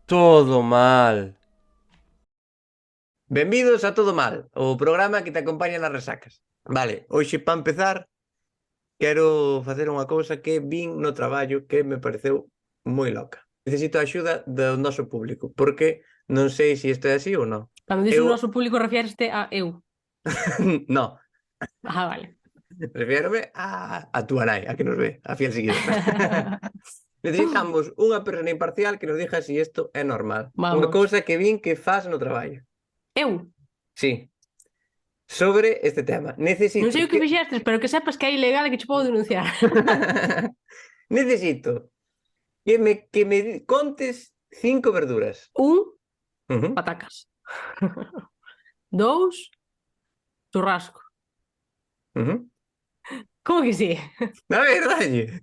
Todo mal. Benvidos a Todo Mal, o programa que te acompaña nas resacas. Vale, hoxe para empezar quero facer unha cousa que vin no traballo que me pareceu moi loca. Necesito a axuda do noso público, porque non sei se isto é así ou non. Cando dixo Eu, o noso público refiereste a eu. non, Ah, vale. refiérome a túa nai, a que nos ve, a fiel seguidora. Necesitamos unha persona imparcial que nos diga se isto é normal. Unha Vamos. cousa que vin que faz no traballo. Eu. Sí, sobre este tema. Non Necesito sei o que que... fixestes, pero que sepas que é ilegal e que che podo denunciar. Necesito que me contes 5 verduras. Un, Ujú, patacas. Dous, churrasco. ujú. Como que sí? A verdade.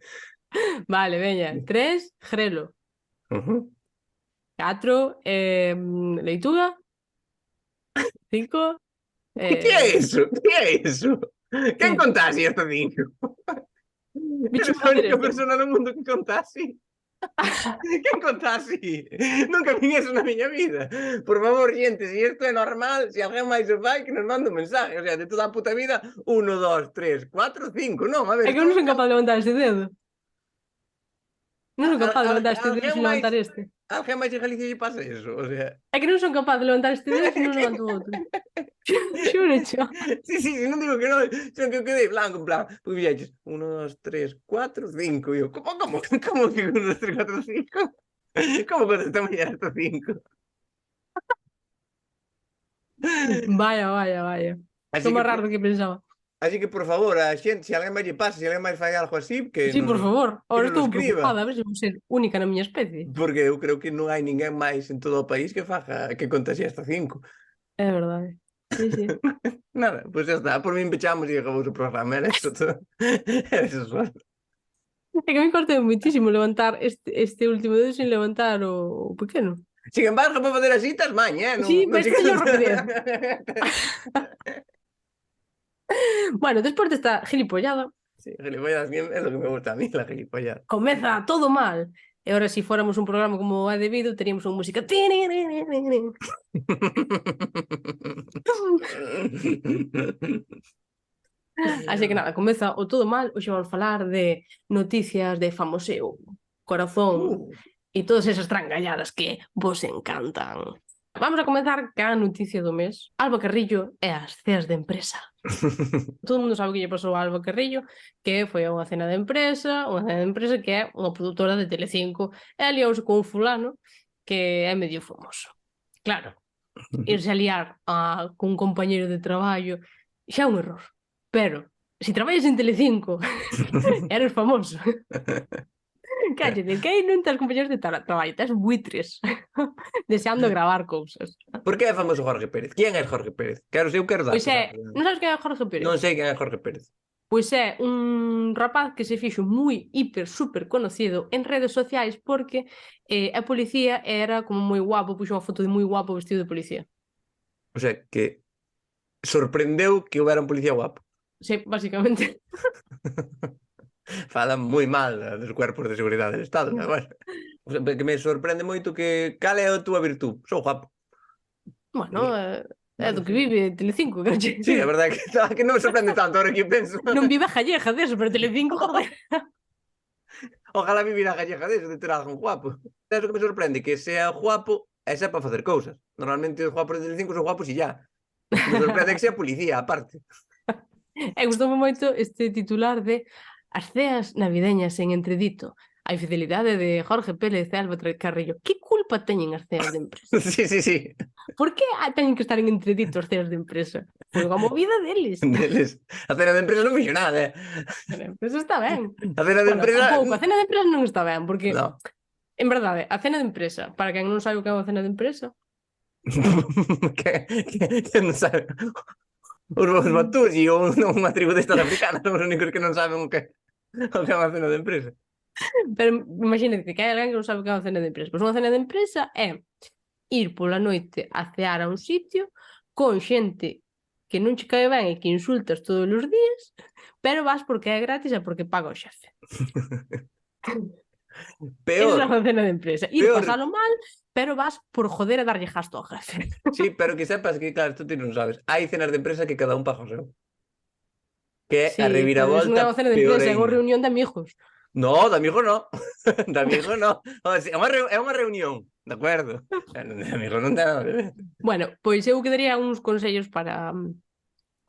Vale, veña. Tres, grelo. Ujú. Catro, leituga. Cinco, Que é iso? Que é iso? Quen que? contase hasta 5? Bicho Eres a facer única este. persona no mundo que contase. Quen contase? Nunca vin eso na miña vida. Por favor, xente, se isto é normal, se alguén máis o fai, que nos mande un mensaje. O sea, de toda a puta vida, 1, 2, 3, 4, 5. Non, a ver, É que eu non son capaz de levantar este dedo. Non son capaz de levantar este dedo alguén sin máis levantar este. alguén máis en Galicia lle pasa eso, o sea... É que non son capaz de levantar este dedo se non levanto o outro. Xuro, xo. Sí, sí, sí, non digo que non, senón que eu quedei blanco, en plan, pois viaxes, 1, 2, 3, 4, 5, e eu, como que 1, 2, 3, 4, 5? Como que esta mañana hasta 5? Vaya, vaya, vaya. Así Son que, máis raro do que pensaba. así que, por favor, a xente, se alguén máis lle pasa, se alguén máis fai algo así, Sí, por favor. que Ahora nos lo estou escriba, preocupada, a ver se vou ser única na miña especie. porque eu creo que non hai ninguén máis en todo o país que faga, que contaxe hasta 5. É verdade. Sí, sí. Nada, pois xa está, por min pechamos e acabou o programa, era eso todo. Era eso só. É que a mí cortei moitísimo levantar este último dedo sin levantar o pequeno. Sin embargo, para facer así estás maña, non, Sí, non pero che este teño cansa. rapidez. Bueno, despois desta gilipollada, Sí, gilipollas, es lo que me gusta a mí, la gilipollas. comeza todo mal. E ahora, se fóramos un programa como é debido, teríamos unha música. Así que nada, comeza o todo mal. Hoxe vamos falar de noticias de famoseo, corazón Uh. e todas esas trangalladas que vos encantan. Vamos a comezar ca noticia do mes. Alba Carrillo e as ceas de empresa. Todo o mundo sabe o que lle pasou a Alba Carrillo, que foi a unha cena de empresa, que é unha produtora de Telecinco, e aliouse con un fulano que é medio famoso. Claro, irse a liar con un compañeiro de traballo xa é un error. Pero, se traballas en Telecinco, eres famoso. Quero dicir que aí non tes compañeros de traballo, tes buitres deseando gravar cousas. Por que é famoso Jorge Pérez? ¿Quién é Jorge Pérez? Quero sei, eu quero Pois datos. é, non sabes quen é Jorge Pérez? Non sei quen é Jorge Pérez. Pois é un rapaz que se fixo moi hiper super conocido en redes sociais porque a policía era como moi guapo, puxo unha foto de moi guapo vestido de policía. O sea, que sorprendeu que houbera un policía guapo. Sí, básicamente. Falan moi mal dos cuerpos de seguridade del Estado, pero bueno. O sea, que me sorprende moito que cal é a túa virtud? Sou guapo. Bueno, é Bueno, do que sí. vive Telecinco, quero Sí, dicir. a verdade que non me sorprende tanto ahora que penso. Non vive a Jalleja deso, pero Telecinco, joder. Ojalá vivir a gallega deso de ter algo guapo. Sabes o que me sorprende? Que sea guapo e sepa facer cousas. Normalmente os guapos de Telecinco son guapos e ya. O que me sorprende é que sea policía, aparte. E gustoume moito este titular de As ceas navideñas en entredito. A infidelidade de Jorge Pérez e Alba Carrillo. Que culpa teñen as ceas de empresa? Sí, sí, sí. Por que teñen que estar en entredito as ceas de empresa? Foi unha movida deles. Deles. A cena de empresa non fixo nada, Eso está ben. A cena de Bueno, empresa... tampouco, a cena de empresa non está ben, porque, No. en verdade, a cena de empresa, para quen non sabe o que é unha cena de empresa, que non sabe. Os Batusi ou unha tribu destas africanas son os únicos que non saben o que é unha cena de empresa. pero imagínate que hai alguén que non sabe o que é unha cena de empresa. Pois unha cena de empresa é ir pola noite a cear a un sitio con xente que non che cae ben e que insultas todos os días, pero vas porque é gratis e porque paga o xefe. Esa é Peor, unha cena de empresa. Ir peor. pasalo mal, pero vas por joder a darlle gasto ao jefe. Sí, pero que sepas que, claro, tú ti non sabes. Hai cenas de empresa que cada un paga o seu. Que é a Sí, pero eso non é reviravolta unha cena de peor empresa, é unha aínda. reunión de amigos. No, de amigo no. De amigo no. O sea, é unha reunión, de acordo? De amigo non ten nada que ver. Bueno, pois eu que daría uns consellos para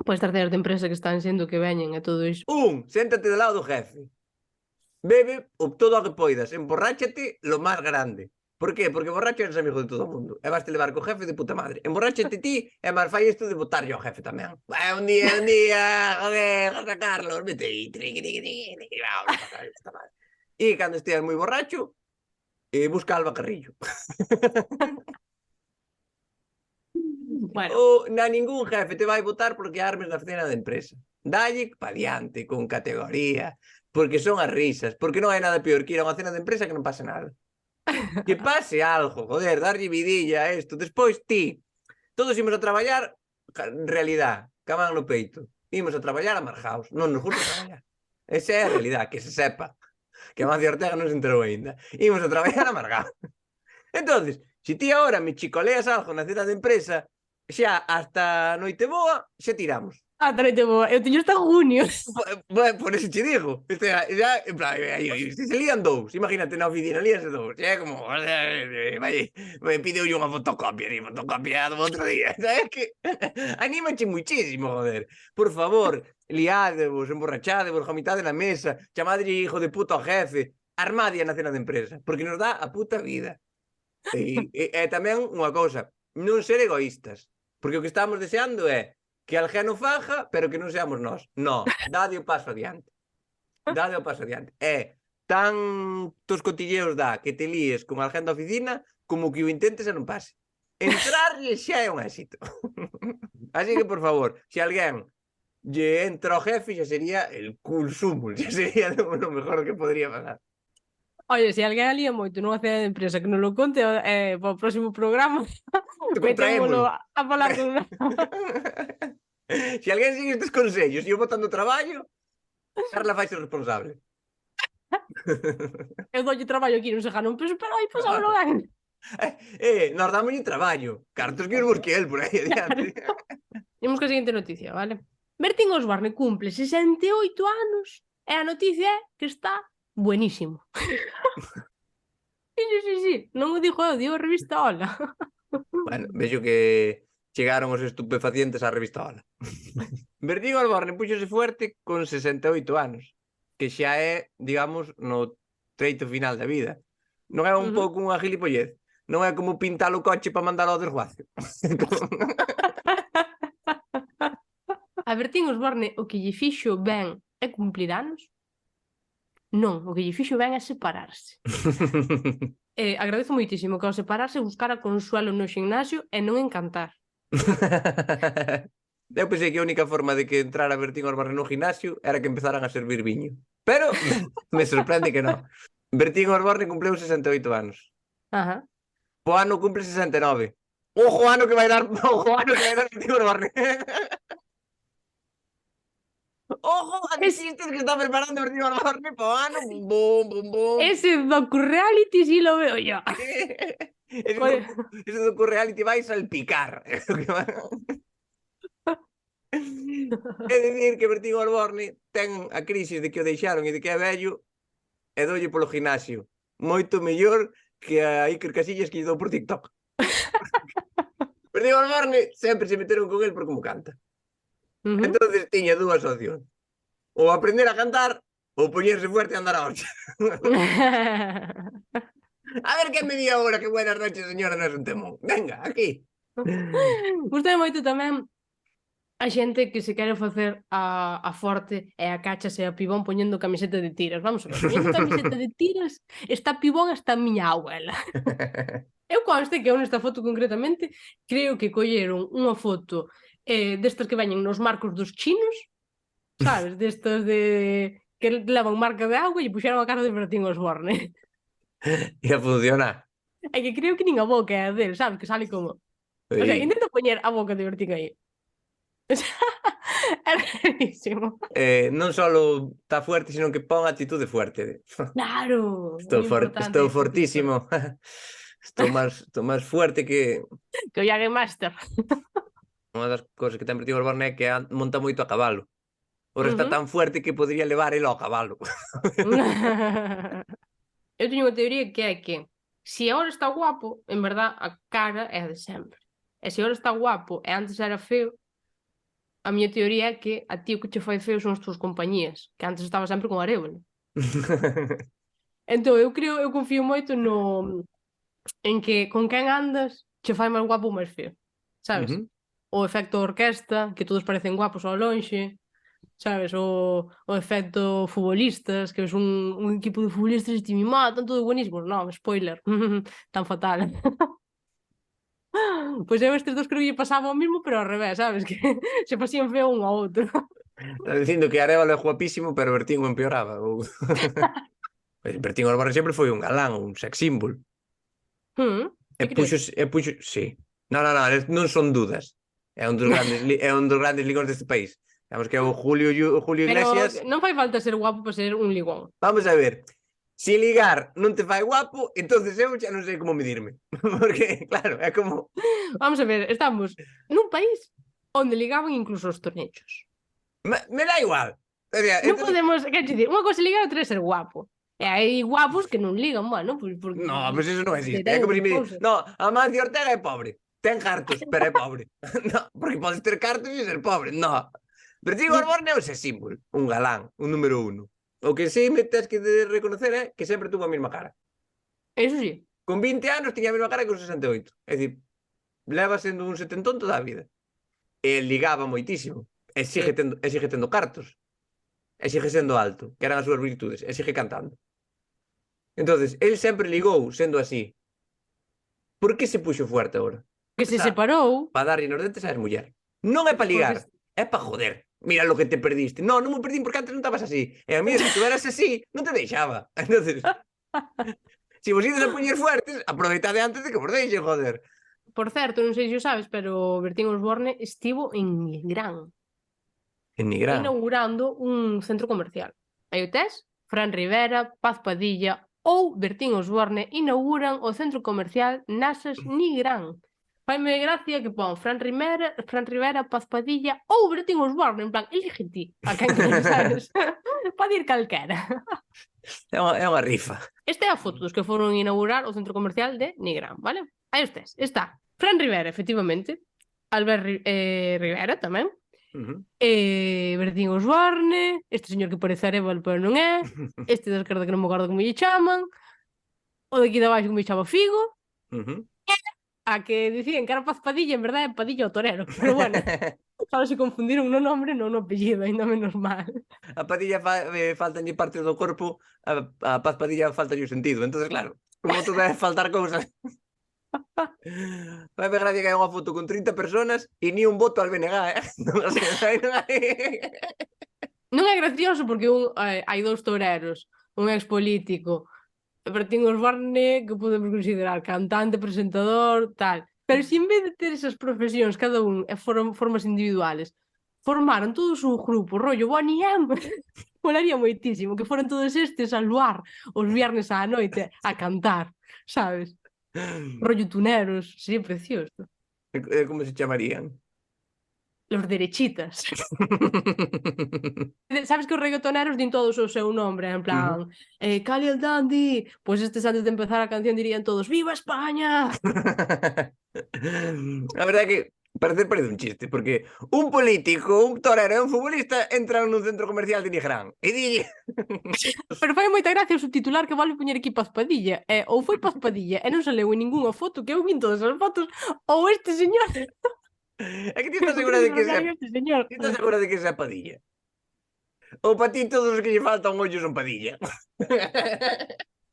estas cenas de empresa que están sendo que veñen e todo iso. Séntate do lado do jefe. Bebe todo o que poidas. Emborráchate lo máis grande. Por qué? Porque borracho eres amigo de todo o mundo. E vas te levar co jefe de puta madre. Emborráchate ti e máis fai isto de botarlle ao jefe tamén. Un día, joder, José Carlos, vete aí. E cando esteas moi borracho, busca a Alba Carrillo. Bueno, Ningún jefe te vai votar porque armes na cena de empresa. Dalle pa diante, con categoría, porque son as risas, porque non hai nada peor que ir a unha cena de empresa que non pase nada. Que pase algo, joder, darlle vidilla a isto. Despois ti, todos imos a traballar, realidad, caman no peito. Imos a traballar amargaos, non nos gusta traballar. Esa é a realidad, que se sepa. Que Amancio Ortega non se enterou aínda. Imos a traballar amargaos. Entonces, se ti agora me chicoleas algo na cena de empresa, xa hasta noite boa, xa tiramos. traite boa. Eu teño hasta junio. Por eso te digo. Ya, en plan, se lían dous. Imagínate na oficina, líanse dous. É como, vai, me pide unha fotocopia, ni fotocopia do outro día. Sabes que anímache muchísimo, joder. Por favor, liádevos, emborrachádevos, vomitade na mesa, chamadlle hijo de puta ao jefe, armadia na cena de empresa, porque nos dá a puta vida. E tamén unha cousa, non ser egoístas, porque o que estamos deseando é que alguén o faja, pero que non seamos nós. No, dade o paso adiante. Dade o paso adiante. Tantos cotilleos dá que te líes con alguén da oficina como que o intentes e non pase. Entrarlle xa é un éxito. Así que, por favor, se alguén lle entra o jefe, xa sería el culsúmul, xa sería o mejor que podría pasar. Oye, se alguén alía moito nunha cena de empresa que non lo conte para o próximo programa, metémolo a falar con unha... Se alguén sigue estes consellos e eu botando traballo, Carla faise responsable. Eu doulle traballo aquí, non se gana un peso, pero aí pasámoslo ben. Nós dámoslle traballo. Cartos que os busque el por aí adiante. Imos que a seguinte noticia, vale? Bertín Osborne cumple 68 anos e a noticia é que está buenísimo. Sí. Non o digo eu, digo a revista Hola. Bueno, vexo que chegaron os estupefacientes á revista Hola. Bertín Osborne puxose fuerte con 68 anos, que xa é, digamos, no treito final da vida. Non é un pouco unha gilipollez? Non é como pintar o coche para mandar ao desguace? A Bertín Osborne o que lle fixo ben é cumplir anos? Non, o que lle fixo ben é separarse. Agradezo moitísimo que ao separarse buscara consuelo no ximnasio e non en cantar. Eu pensei que a única forma de que entrara Bertín Osborne no gimnasio era que empezaran a servir viño. Pero me sorprende que non. Bertín Osborne cumpleu 68 anos. Ajá. O ano cumple 69. Ojo ano que vai dar Bertín Osborne. Ojo a que xistes que está preparando Bertín Osborne po ano. Bum. Ese docu-reality sí lo veo yo. Ese docu-reality vai salpicar. É dicir que Bertín Osborne ten a crise de que o deixaron e de que é vello e doulle polo gimnasio. Moito mellor que a Iker Casillas que lle dou por TikTok. Bertín Osborne sempre se meteron con el por como canta. Entonces tiña dúas opcións. Ou aprender a cantar ou poñerse fuerte e andar a horcha. A ver que me di agora, que buenas noches, señora, non é un temón. Venga, aquí. Gustame moito tamén a xente que se quere facer a forte e a cachas e a pibón poñendo camiseta de tiras. Vamos a ver, poñendo camiseta de tiras está pibón hasta a miña abuela. Eu conste que eu nesta foto concretamente creo que colleron unha foto destas que veñen nos marcos dos chinos, sabes, destas de que levan marca de agua e puxeron a cara de Bertín Osborne. E a funciona. É que creo que nin a boca é del, sabes, que sale como... O sea, intento poñer a boca de Bertín aí. É rarísimo. Non só está fuerte, sino que pon actitude fuerte. Claro, Estou, moi importante estou a actitude fuerte. fortísimo. Estou máis fuerte que... Que o Yage Master. Unha das cousas que ten Bertín Osborne é que monta moito a cabalo. Ora está Ujú. tan fuerte que podría levar ele ao cabalo. Eu teño unha teoría que é que se agora está guapo, en verdad a cara é a de sempre. E se agora está guapo e antes era feo, a miña teoría é que a ti o que che fai feo son as túas compañías, que antes estaba sempre con Arévalo. Entón, eu confío moito no en que con quen andas che fai máis guapo ou máis feo, sabes? Ujú. O efecto orquesta, que todos parecen guapos ao lonxe, sabes? O efecto futbolistas, que es un equipo de futbolistas e ti me matan, todo buenísimos. Non, spoiler, tan fatal. Pois eu estes dos creo que lle pasaba o mismo, pero ao revés, sabes? Que se facían feo un ao outro. Está dicindo que Arévalo é guapísimo, pero Bertín o empeoraba. Bertín Osborne sempre foi un galán, un sex symbol. Ti crees? Sí. Non son dudas. É un dos grandes ligóns deste país. Digamos que é o Julio Pero Iglesias. non fai falta ser guapo para ser un ligón. Vamos a ver. Se ligar non te fai guapo, entonces eu xa non sei como medirme. Porque, claro, é como... Vamos a ver, estamos nun país onde ligaban incluso os tornechos. Me dá igual. O sea, Non podemos, quero dicir, unha cosa é ligar e outra é ser guapo. E hai guapos que non ligan, bueno, pois porque No, pues eso non existe. É teñen como se outras me di... cousas. No, Amancio Ortega é pobre. Ten cartos, pero é pobre. No, porque podes ter cartos e ser pobre. No. Bertín Osborne é un sex symbol. Un galán, un número uno. O que sí me tens que reconocer é que sempre tuvo a mesma cara. Eso sí. Con 20 anos tiña a mesma cara que con 68. É dicir, leva sendo un setentón toda a vida. E ligaba moitísimo. Sí. E sigue tendo cartos. E sigue sendo alto, que eran as súas virtudes. E sigue cantando. Entonces, el sempre ligou sendo así. Por que se puxo fuerte agora? Que se separou. Para darlle nos dentes a muller. Non é para ligar, é para joder. Mira lo que te perdiste. No, non me perdín porque antes non estabas así. E a mí, se tu eras así, non te deixaba. Entonces, se vos ides a poñer fuertes, aproveitade antes de que vos deixe, joder. Por certo, non sei se o sabes, pero Bertín Osborne estivo en Nigrán En Nigrán. inaugurando un centro comercial. Aí o tes, Fran Rivera, Paz Padilla ou Bertín Osborne inauguran o centro comercial Nasas Nigrán. Faime gracia que pon Fran Rivera, Paz Padilla ou Bertín Osborne, en plan, elige ti a quen queres, sabes? Pode ir calquera. É unha rifa. Esta é a foto dos que foron inaugurar o centro comercial de Nigrán, vale? Aí estes, está Fran Rivera, efectivamente, Albert Rivera tamén, Bertín Osborne, este señor que parece Arévalo pero non é, este da esquerda que non me acordo como lle chaman, o de aquí de abaixo que me chama Figo, a que dicían que era Paz Padilla, en verdade é Padilla o torero, pero bueno, só se confundiron no nombre, non no apellido, ainda menos mal. A Padilla faltanlle parte do corpo, a Paz Padilla faltalle o sentido. Entonces, claro, como tú debes faltar cousas. Vai ver gracia que hai unha foto con 30 personas e ni un voto al BNG, Non é gracioso porque hai dous toreros, un expolítico, Bertín Osborne, que podemos considerar cantante, presentador, tal. Pero se en vez de ter esas profesións cada un e formas individuales, formaron todos un grupo, rollo Bonnie M, molaría moitísimo que foran todos estes a luar os viernes á noite a cantar, sabes? Rollo tuneros, sería precioso. Como se chamarían? Los derechitas. Sabes que os reggaetoneros din todos o seu nombre, en plan, Cali el Dandy, pois estes antes de empezar a canción dirían todos ¡Viva España! A verdade é que parece un chiste, porque un político, un torero e un futbolista entran nun centro comercial de Nigrán e dille... Pero fai moita gracia o subtitular que vale poñer aquí Paz Padilla, ou foi Paz Padilla e non saleu en ningunha foto, que eu vin todas as fotos, ou este señor... É que ti estás segura de que ti estás segura de que sea Padilla? Ou para ti todos os que lle falta un ollo son Padilla?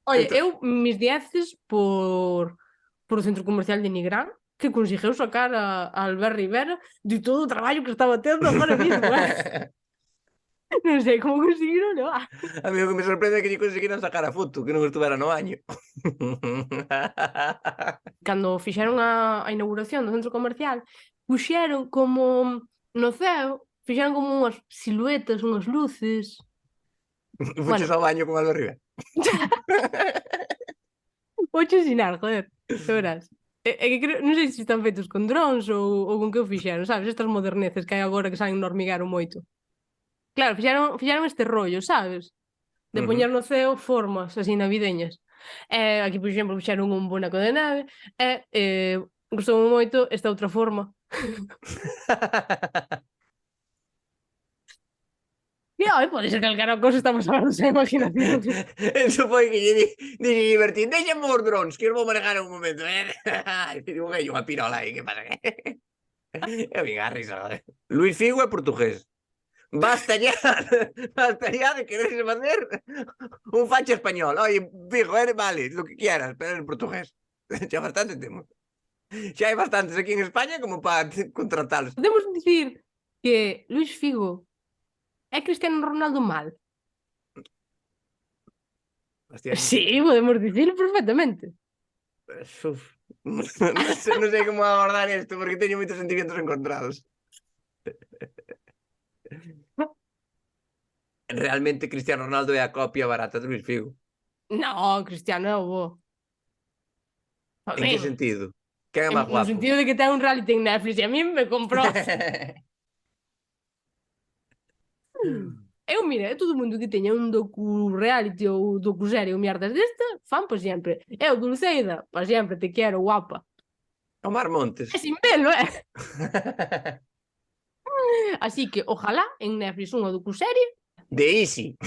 Oye, eu mis dieces por o centro comercial de Nigrán, que conseguiu sacar a Albert Rivera de todo o traballo que estaba tendo agora mismo, Non sei como conseguiron, non? A mí o que me sorprende é que lle conseguiran sacar a foto, que non estuvera no año. Cando fixeron a inauguración do centro comercial, puxeron como no ceo fixeron como unhas siluetas, unhas luces. Fuches Bueno, ao baño con Alba Rivera. vouche ensinar, joder, que verás. É que creo, non sei se están feitos con drones ou con que o fixeron, sabes? Estas moderneces que hai agora que saen no hormiguero moito. Claro, fixeron este rollo, sabes? De poñer no ceo formas así navideñas. Aquí, por exemplo, fixeron un boneco de neve gustou moito esta outra forma. E, pode ser calquera cousa, estamos falando sen imaginación. Eso foi que lle divertir. Deixame os drones, que os vou manejar en un momento. Dibujei unha pirola aí, que pasa? Eu vin a risa, joder. Luis Figo é portugués. Basta ya, basta ya de quererse facer un facho español. Oye, Figo, vale, lo que quieras, pero en portugués. Xa bastante temos. Xa hai bastantes aquí en España como para contratalos. Podemos dicir que Luis Figo é Cristiano Ronaldo mal? Hostia, Sí, podemos dicirlo perfectamente. uf, non sei como abordar isto porque teño moitos sentimientos encontrados. Realmente Cristiano Ronaldo é a copia barata de Luis Figo. No, Cristiano é o bo. En que sentido? Quen é máis No guapo? sentido de que ten un reality en Netflix e a mí me compró. Mira, todo mundo que teña un docu-reality ou docu-serie ou mierdas desta, fan por sempre. Eu, Dulceida, por sempre, te quero, guapa. Omar Montes. É sin velo, Así que, ojalá, en Netflix unha docu-serie. De Easy.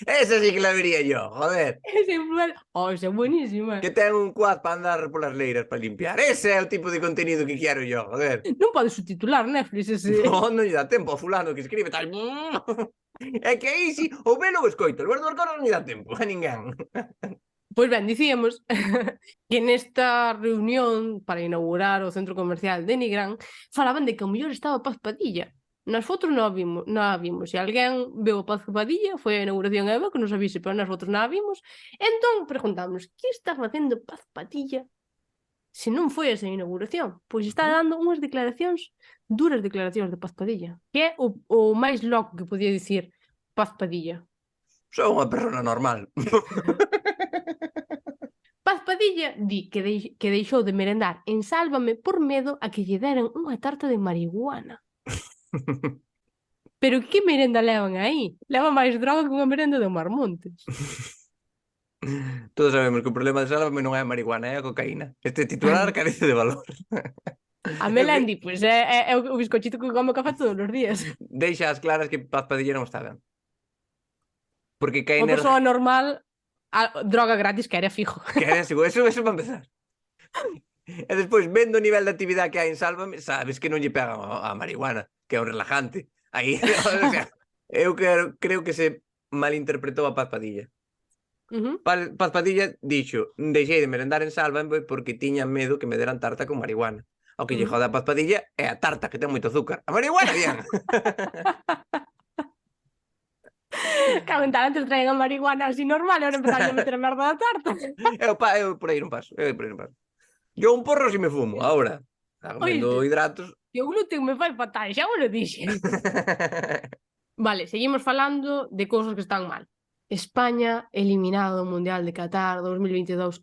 Esa sí que la vería yo, joder. Ese influencer. Esa é buenísima. Que ten un quad para andar polas leiras para limpiar. Ese é o tipo de contenido que quero yo, joder. Non pode subtitular Netflix ese. Non lle dá tempo ao fulano que escribe tal. É que aí si, ou velo ou escoito. O lugar dos non lle dá tempo a ninguén. Pois ben, dicíamos que nesta reunión para inaugurar o centro comercial de Nigrán falaban de que o mellor estaba Paz Padilla. Nas fotos non a vimos. Se alguén veu a Paz Padilla, foi a inauguración e que nos avise, pero nas fotos non a vimos. Entón, preguntamos, que está facendo Paz Padilla se non foi esa inauguración? Pois está dando unhas declaracións, duras declaracións de Paz Padilla, que é o máis loco que podía dicir Paz Padilla. Sou unha persona normal. Paz Padilla di que deixou de merendar en Sálvame por medo a que lle deran unha tarta de marihuana. Pero que merenda levan aí? Leva máis droga que unha merenda de Omar Montes. Todos sabemos que o problema de Sálvame non é a marihuana, é a cocaína. Este titular carece de valor. A Melendi, pois é o bizcochito que come café todos os días. Deixa as claras que Paz Padilla non está ben. Porque que Unha persoa normal, droga gratis que era fijo. Que era eso para empezar. E despois, vendo o nivel de actividade que hai en Sálvame, sabes que non lle pega a marihuana, que é un relajante. Aí, o sea, eu creo que se malinterpretou a Paz Padilla. Paz Padilla dixo, deixei de merendar en Sálvame porque tiña medo que me deran tarta con marihuana. O que lle jode a Paz Padilla é a tarta, que ten moito azúcar. A marihuana, bien. Cago en tal, antes traen a marihuana así normal e ahora empezaron a meter a merda da tarta. Eu por aí non paso. Yo un porro si me fumo, ahora. Comendo hidratos. E o gluten me fai fatal, xa vos lo dixen. Vale, seguimos falando de cousas que están mal. España eliminado do Mundial de Qatar 2022.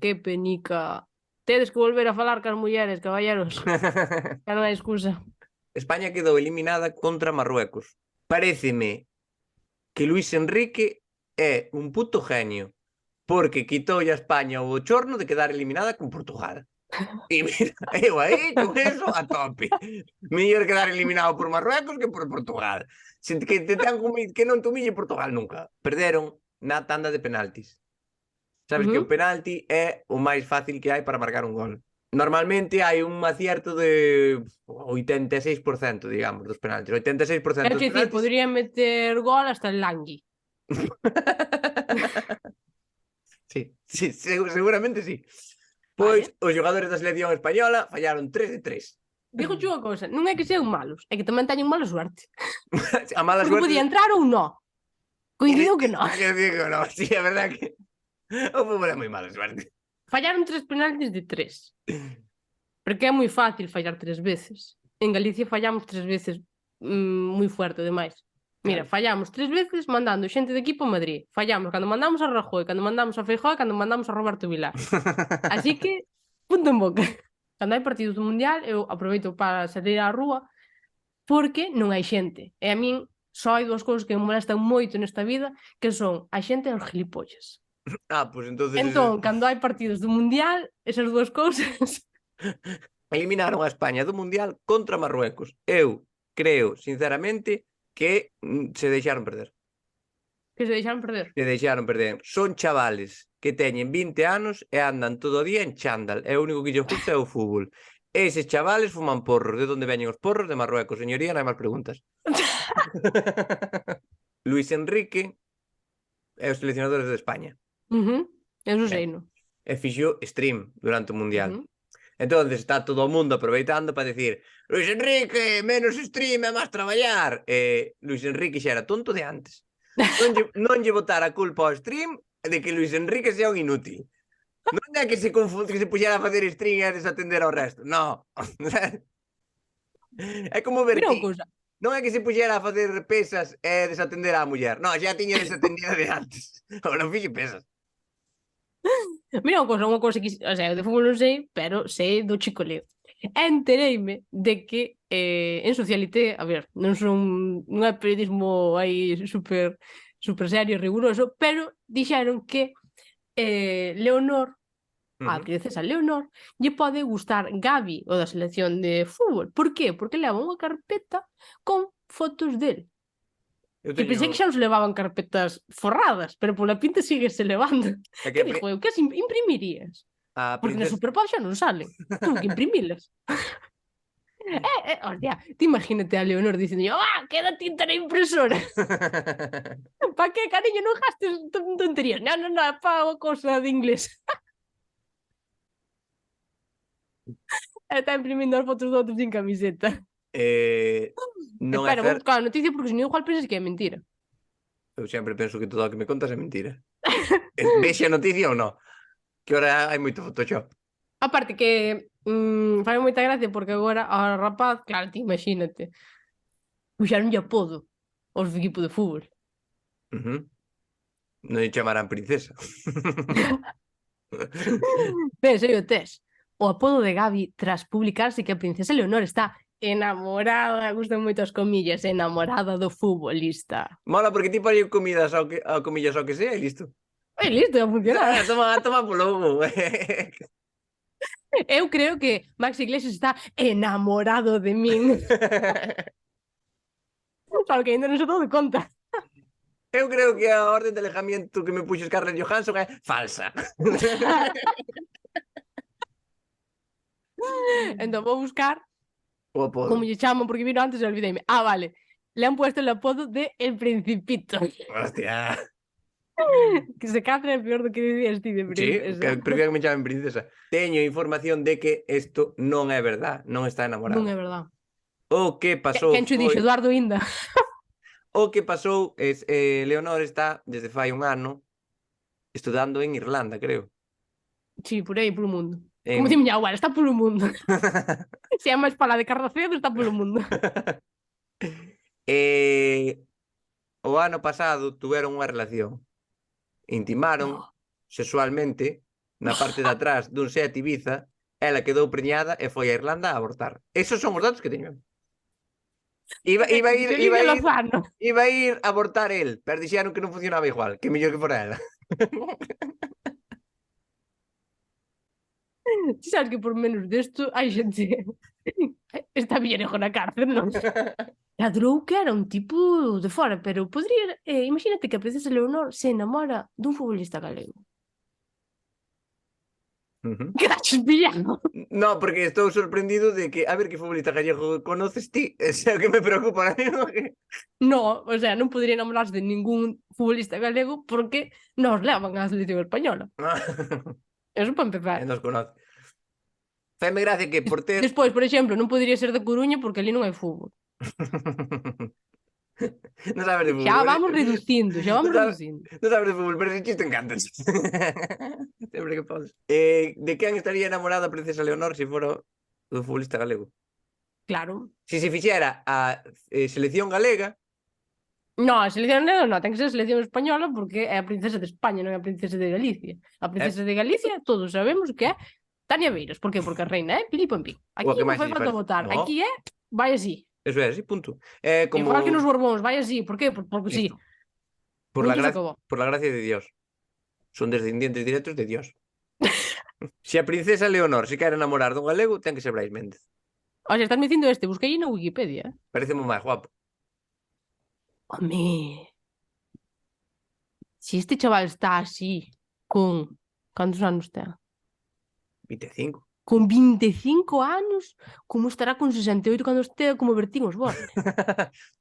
Que penica. Tedes que volver a falar cas mulleres, caballeros. Xa non hai excusa. España quedou eliminada contra Marruecos. Paréceme que Luis Enrique é un puto genio, porque quitoulle a España o bochorno de quedar eliminada con Portugal. E mira, eu aí con eso a tope. Mellor quedar eliminado por Marruecos que por Portugal. Que non te humille Portugal nunca. Perderon na tanda de penaltis. Sabes que o penalti é o máis fácil que hai para marcar un gol. Normalmente hai un acierto de 86%, digamos, dos penaltis. 86% dos penaltis. É que podría meter gol hasta el Langui. Sí, seguramente sí. Pois os xogadores da selección española fallaron 3 de 3. Digo unha cousa, non é que sean malos, é que tamén teñen mala suerte. A mala Porque suerte... podía entrar ou non. Coincido que non. Que non, sí, é verdad que o fútbol é moi mala suerte. Fallaron 3 penaltis de 3. Porque é moi fácil fallar 3 veces. En Galicia fallamos 3 veces moi fuerte, demais. Mira, Claro. fallamos 3 veces mandando xente de equipo a Madrid. Fallamos cando mandamos a Rajoy, cando mandamos a Feijóo e cando mandamos a Roberto Vilar. Así que, punto en boca. Cando hai partidos do Mundial, eu aproveito para salir á rúa porque non hai xente. E a min só hai dúas cousas que me molestan moito nesta vida, que son a xente e os gilipollas. Pues entonces Entón, cando hai partidos do Mundial, esas dúas cousas... eliminaron a España do Mundial contra Marruecos. Eu creo, sinceramente, que se deixaron perder. que se deixaron perder. Se deixaron perder. Son chavales que teñen 20 anos e andan todo o día en chándal. E o único que lles gusta é o fútbol. Eses chavales fuman porros. De onde veñen os porros? De Marruecos. Señoría, non hai máis preguntas. Luis Enrique é o seleccionador de España. Eso sei, non? E fixo stream durante o Mundial. Uh-huh. Entonces está todo o mundo aproveitando para decir Luis Enrique, menos stream e máis traballar. Luis Enrique xa era tonto de antes. Non lle botar a culpa ao stream de que Luis Enrique sea un inútil. Non é que se puxera a facer stream e desatender ao resto. No. É como Mira unha Bertín. cousa. Non é que se puxera a facer pesas e desatender á muller. No, xa tiña desatendida de antes. Ou non fixe pesas. Mira unha cousa que, o sea, de fútbol non sei, pero sei do Chico Leo. Entereime de que en Socialité, a ver, non é periodismo aí super serio e riguroso, pero dixeron que Leonor, a princesa Leonor, lle pode gustar Gavi, o da selección de fútbol. Por qué? Porque leva unha carpeta con fotos del. Eu Que pensei que xa non se levaban carpetas forradas, pero pola pinta síguese levando. Que dixo eu? Que as imprimirías? Porque na Superpod xa non salen. Tuve que imprimilas. Hostia, te imagínate a Leonor dicindo queda tinta na impresora. Pa que, cariño, non gastes tonterías. Non, pa unha cousa de inglés. Está imprimindo as fotos de outros sin camiseta. Non Espera, vou buscar a noticia porque senón igual pensas que é mentira. Eu sempre penso que todo o que me contas é mentira. Vexe a noticia ou non? Que ahora hai moito Photoshop. Aparte que fai moita gracia porque agora ao rapaz, claro, ti imagínate, puxaronlle apodo aos do equipo de fútbol. Non lle chamarán princesa. Pensei o tes. O apodo de Gavi tras publicarse que a princesa Leonor está enamorada, gustan moito as comillas, enamorada do futbolista. Mola porque ti pone comillas ao que sea e listo. E listo, a funcionar. Toma polo. Eu creo que Max Iglesias está enamorado de min. Só que ainda non se dou de conta. Eu creo que a orden de alejamiento que me puxo Scarlett Johansson é falsa. Entón vou buscar o apodo. como lle chaman, porque vino antes e olvideime. Vale. Le han puesto el apodo de El Principito. Hostia. Que se cadra é peor do que dicías ti de princesa. Sí, que prefiero que me chamen princesa. Teño información de que isto non é verdad, non está enamorado. Non é verdad. O que pasou Quen cho dixo? Eduardo Inda. O que pasou é Leonor está desde fai un ano estudando en Irlanda, creo. Sí, por aí, polo mundo. Como di miña abuela, está polo mundo. Se é máis pala de Carracedo, está polo mundo. O ano pasado tuveron unha relación. Intimaron sexualmente na parte de atrás dun Seat Ibiza, ela quedou preñada e foi a Irlanda a abortar. Esos son os datos que teño. Iba a ir a abortar el, pero dixeron que non funcionaba igual, que mellor que fora ela. Ti sabes que por menos desto hai xente está villerejo na cárcel, non? Ladrou que era un tipo de fora, pero podría... imagínate que a princesa Leonor se enamora dun futbolista galego. Quedaches pillado. No, porque estou sorprendido de que, a ver, que futbolista gallego conoces ti? O sea, que me preocupa ahora mismo que... No, o sea, non podría enamorarse de ningún futbolista galego porque nos levan á selección española. Eso para empezar. Nos conoce. Faime gracia que por ter... Despois, por exemplo, non podría ser de Coruña porque ali non hai fútbol. Non sabes de fútbol. Xa vamos reducindo, Non sabes de fútbol, pero ese chiste encanta. Sempre que podes. De quen estaría enamorada a princesa Leonor se fora do futbolista galego. Claro. Se se fixera a selección galega, No, a selección non, ten que ser a selección española porque é a princesa de España, non é a princesa de Galicia. A princesa de Galicia todos sabemos que é Tania Beiras. Por qué? Porque a reina é Pili Pampín. o a Aquí que non máis fai se falta parece. votar. No, Aquí é, vai así. eso é así, punto. É Igual que nos como Borbóns, vai así. Por qué? Porque sí. isto. Por la Punto se acabó. gracia de Dios. Son descendientes directos de Dios. Se a princesa Leonor se quere enamorar dun galego, ten que ser Brais Méndez. Oxe, estás me dicindo este, busquei na Wikipedia. Parece moi máis guapo. Home, si este chaval está así, con... Cantos anos ten? 25. Con 25 anos, como estará con 68 cando estea como Bertín Osborne?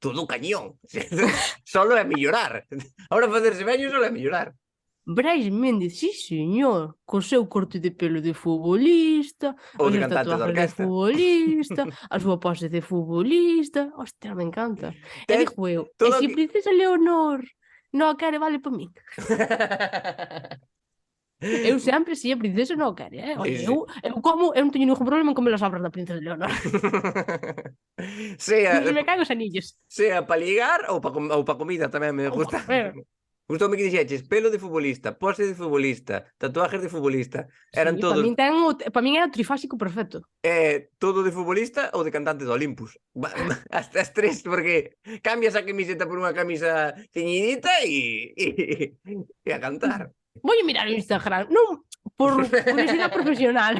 Todo cañón. Solo é mellorar. Ahora facerse vello solo é mellorar. Brais Méndez, sí señor, co seu corte de pelo de futbolista, Ou as de súas cantante de tatuajes de orquesta. futbolista, a súa pose de futbolista. Hostia, me encanta. E Ten digo eu, e todo se que- princesa Leonor non a quere, vale para min. Eu sempre, si a princesa non a quere, Sí, Oye, sí. eu non teño ningún problema en comer as obras da princesa Leonor. sea, Se me caen os anillos. sea para ligar ou para comida tamén me Ou gusta. pa comer. Gustoume que dixeches pelo de futbolista, pose de futbolista, tatuajes de futbolista. Eran Sí, para todos min, para min é o trifásico perfecto. todo de futbolista ou de cantante do Olympus. As tres, porque cambias a camiseta por unha camisa ceñidita e a cantar. Voy a mirar o Instagram, non por curiosidade profesional.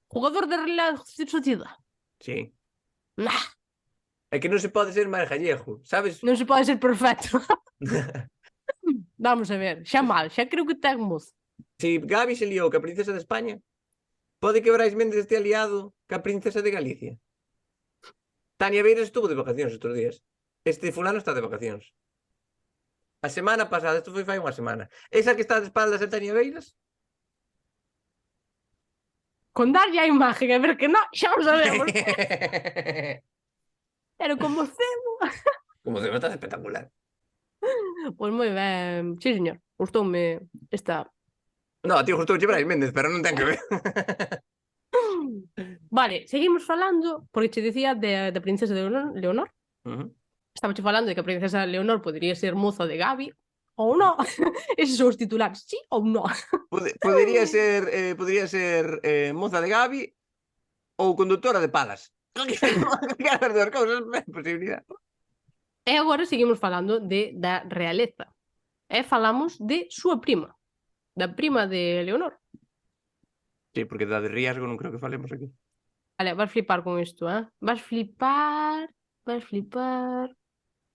Jugador de Real Sociedad. Sí. Nah, É que non se pode ser máis gallego, sabes? non se pode ser perfecto. Vamos a ver, xa mal, xa creo que ten mozo. Si Gabi se liou ca princesa de España, pode que Brais Méndez estea liado ca princesa de Galicia. Tania Beiras estuvo de vacacións estes días. Este fulano está de vacacións. A semana pasada, isto foi fai unha semana. Esa que está de espaldas a Tania Beiras? Con darlle a imagen e ver que non, xa o sabemos. Pero como cebo. Como debe estar espectacular. Pois moi ben, sí señor, gustoume esta... No, tío, justo Brais Méndez, pero non ten que ver. Vale, seguimos falando, porque che dicía da princesa de Leonor. Estamos falando de que a princesa Leonor podería ser moza de Gabi, ou non. Eses son os titulares, sí ou non. Podería ser moza de Gabi ou conductora de palas. Calquera das dúas cousas é posibilidade. E agora seguimos falando da realeza. E falamos de súa prima. Da prima de Leonor. Sí, porque da de riesgo non creo que falemos aquí. Vale, vas flipar con isto, Vas flipar, vas flipar...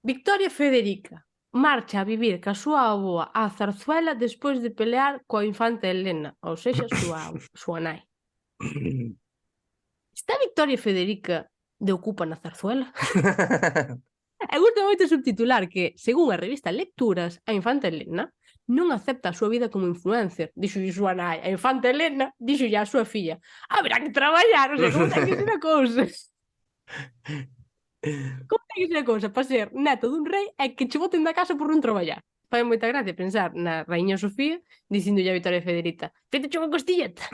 Victoria Federica marcha a vivir ca súa avoa a Zarzuela despois de pelear coa infanta Helena, ou sexa, súa nai. Está Victoria Federica de ocupa na Zarzuela? E gusta moito subtitular que, según a revista Lecturas, a infanta Helena non acepta a súa vida como influencer, dixolle súa nai. A infanta Helena dixolle a súa filla: haberá que traballar, o sea, como ten que ser a cousa? Como ten que ser a cousa para ser neto dun rei e que che boten da casa por non traballar? Fai moita gracia pensar na raíña Sofía dicíndolle a Victoria Federica: feito unha costilleta.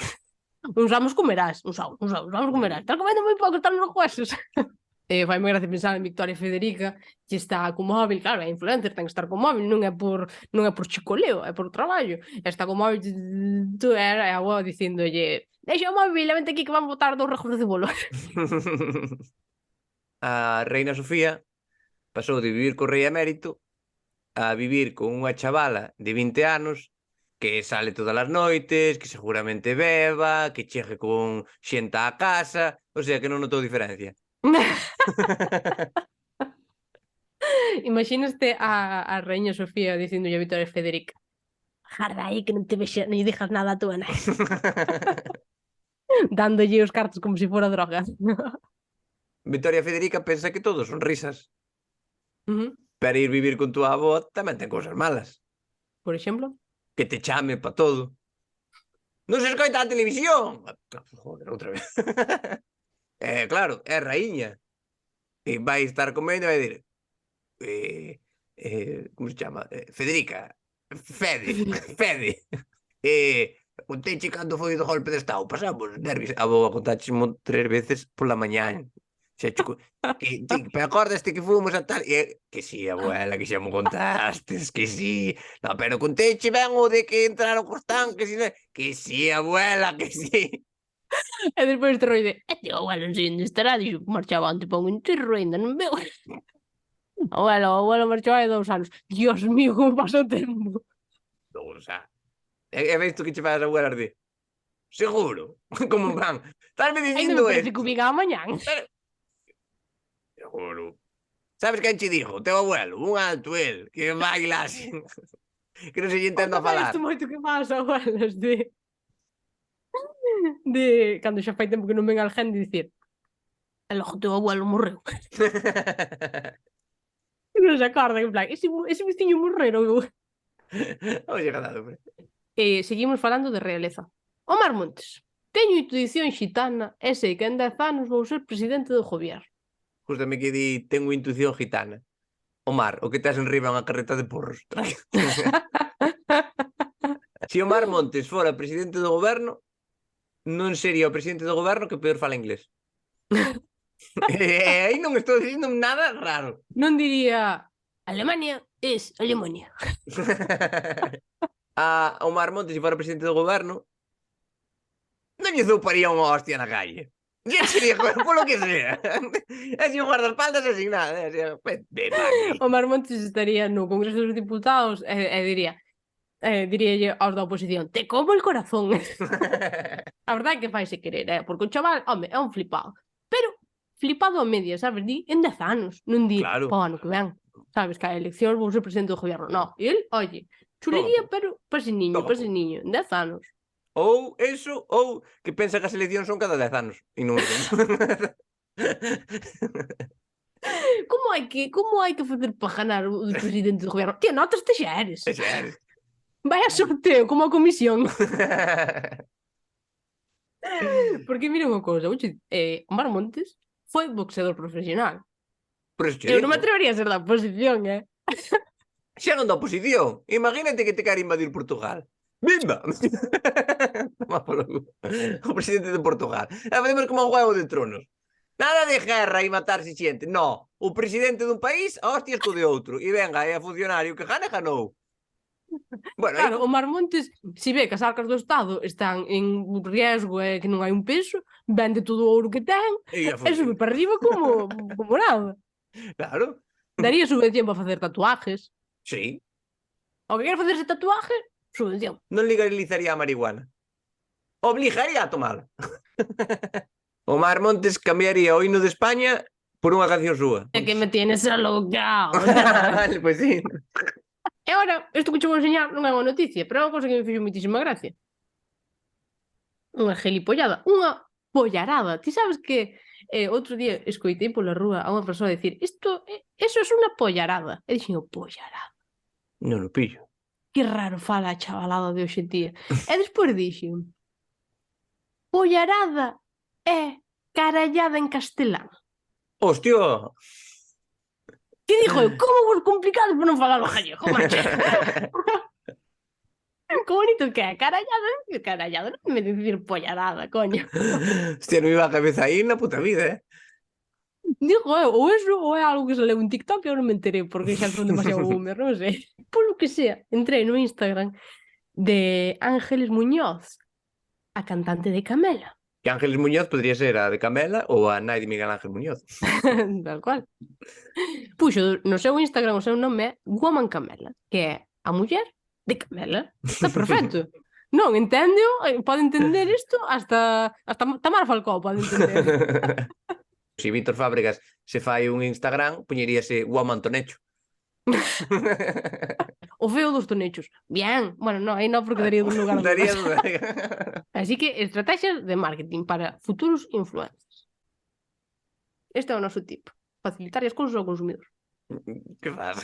Uns vamos comerás, uns vamos comerás. Estás comendo moi pouco, están nos huesos. Fai moi gracia pensar en Victoria Federica que está con móvil, claro, é influencer, ten que estar con móvil, non é por chicoleo, é por traballo. Está con móvil, tú é a avó dicíndolle: deixa o móvil, vente aquí que van botar 2 rejos de cebola. A reina Sofía pasou de vivir co rei emérito a vivir con unha chavala de 20 anos que sale todas as noites, que seguramente beba, que chegue con xenta á casa, o sea que non notou diferencia. Imaginaste a reina Sofía dicíndolle a Victoria Federica: jarda aí que non te vexas ni dejas nada a tua nai. Dándolle os cartos como se fora droga. Victoria Federica pensa que todos son risas, pero ir vivir con túa avó tamén ten cousas malas. Por exemplo? Que te chame pa todo. Non se escoita a televisión. Joder, outra vez. Claro, é raíña. E vai estar comendo e vai dir como se chama? Federica. Fede. Conteche cando foi do golpe de estado, pasamos nervios. A boa contáchesmo 3 veces pola mañá. Xa chuco, pero acordaste que fomos a tal... que sí, abuela, que xa me contastes, que sí. No, pero conteche ben o de que entraron cos tanques e... Que sí, abuela, que sí. E despois te roi de, tío, abuelo, non sei onde estará, dixo que marchaba antes para un enterro, ainda non veo. O abuelo marchou hai 2 anos. Dios mío, como pasa o tempo. O sea, e ves tú que che faz as abuelas de... Seguro, como van. Estás me Ainda me dicindo parece que esto. o viga mañán. Seguro. Sabes quen che dixo? Teu abuelo, un alto el, que vai lá sin... que non se lle entendo a Tamén falar. isto moito que pasa, abuelas, de cando xa fai tempo que non ven alguén de dicir e logo teu abuelo morreu. Non se acorda, en plan, ese veciño morrero. Oxe, ganado, hombre. Seguimos falando de realeza. Omar Montes. Teño intuición xitana e sei que en 10 anos vou ser presidente do goberno. Justame que di, tengo intuición gitana. Omar, o que tes en riba é unha carreta de porros. Se Omar Montes fora presidente do goberno, non sería o presidente do goberno que peor fala inglés. Aí non estou dicindo nada raro. Non diría Alemania es Alemania. A Omar Montes, se fora presidente do goberno, non lle zouparía unha hostia na calle. Ya sería polo que sea. Así un guardaespaldas así nada. Omar Montes estaría no Congreso dos Diputados e diríalle aos da oposición, te como el corazón. A verdade é que faise querer, porque o chaval, home, é un flipado. Pero flipado a media, sabes? Di en 10 anos, non di, Claro. po ano que ven. Sabes, que a elección vou ser presidente do goberno. No, e el, oye, chulería, pero paseniño, en 10 anos. Ou eso, ou que pensa que as eleccións son cada 10 anos. E non... Como hai que facer para ganar o presidente do goberno? Tía, notas te xa eres. Vai a sorteo, como a comisión. Porque mira unha cousa, Omar Montes foi boxeador profesional. Eu non me atrevería a ser da oposición, Xa non da oposición. Imagínate que te quer invadir Portugal. Bimba! O presidente de Portugal. E facemos como un Juego de Tronos. Nada de guerra e matarse xente. No, o presidente dun país a hostias co de outro. E venga, é a funcionario que gane, ganou. Bueno, claro, Omar Montes, se ve que as arcas do Estado están en riesgo e que non hai un peso, vende todo o ouro que ten e sube para arriba como nada. Claro. Daría subvención para facer tatuajes. Sí. O que quer facerse tatuajes, subvención. Non legalizaría a marihuana. Obligaría a tomala. Omar Montes cambiaría o himno de España por unha canción súa. É que me tienes alocao. Vale, pois sí. E agora, isto que che vou enseñar non é unha noticia, pero é unha cousa que me fixo moitísima gracia. Unha gelipollada, unha pollarada. Ti sabes que outro día escoitei pola rúa a unha persoa dicir eso é unha pollarada. E dixen, pollarada. Non o pillo. Que raro fala a chavalada de hoxe en día. E despois dixen, pollarada é carallada en castelán. Hostia! Que dixo eu, como vos complicado por non falar o gallego, macho? Que bonito que é, carallada, non me dicir pollarada, coño. Hostia, non iba a cabeza aí na puta vida, Digo eu, ou eso, ou é algo que se leu en TikTok e eu non me enterei porque xa son demasiado boomer, non sei. Polo que sea, entrei no Instagram de Ángeles Muñoz, a cantante de Camela. Que Ángeles Muñoz podría ser a de Camela ou a nai de Miguel Ángel Muñoz. Tal cual. Puxo no seu Instagram o seu nome é Woman Camela, que é a muller de Camela. Está perfecto. Non, entendeo, pode entender isto hasta Tamara Falcó pode entender. Se Víctor Fábregas se fai un Instagram, poñeríase Woman Tonecho. O feo dos tonechos. Bien, bueno, no, aí non porque daría un lugar. Daría. Así que estrategias de marketing para futuros influencers. Este é o noso tipo. Facilitar as cousas ao consumidor. Que faz?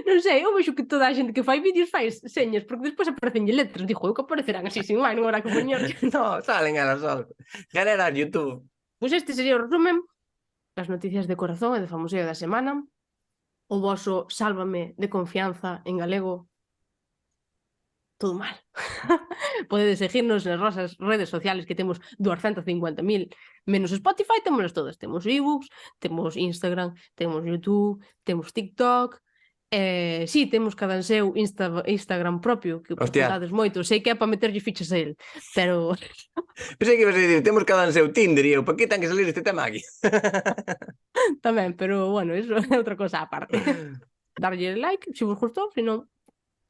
Non sei, eu vexo que toda a xente que fai vídeos fai señas, porque despois aparecen letras. Digo, eu que aparecerán así sin máis, non habrá que poñer. No, salen elas só. Genera YouTube. Pois este sería o resumen das noticias de corazón e de famoseo da semana. O voso sálvame de confianza en galego. Todo mal. Podedes seguirnos nas nosas redes sociales que temos 250.000 menos Spotify, temos todas. Temos ebooks, temos Instagram, temos YouTube, temos TikTok. Sí, temos cada seu Instagram propio, que Hostia. preguntades moito. Sei que é para meterlle fichas a él, pero Pensei que ibas a dicir, temos cada seu Tinder e eu, para que ten que salir este tema aquí? tamén, pero bueno, eso é outra cosa aparte. Darlle like, se vos gustou, se non,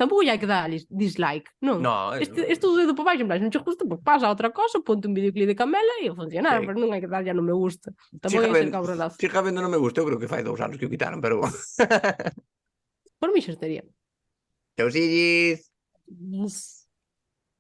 tampouco hai que dar dislike, non? No, Isto do dedo para baixo, en plan, se non che gusta, pues pasa a outra cosa, ponte un videoclip de Camela e a funcionar, Sí. pero non hai que darlle a non me gusta. Tampouco hai que ser cabronazo. Siga vendo non me gusta, eu creo que fai 2 anos que o quitaron, pero... Por mí xa estaría. Chausillis. Yes.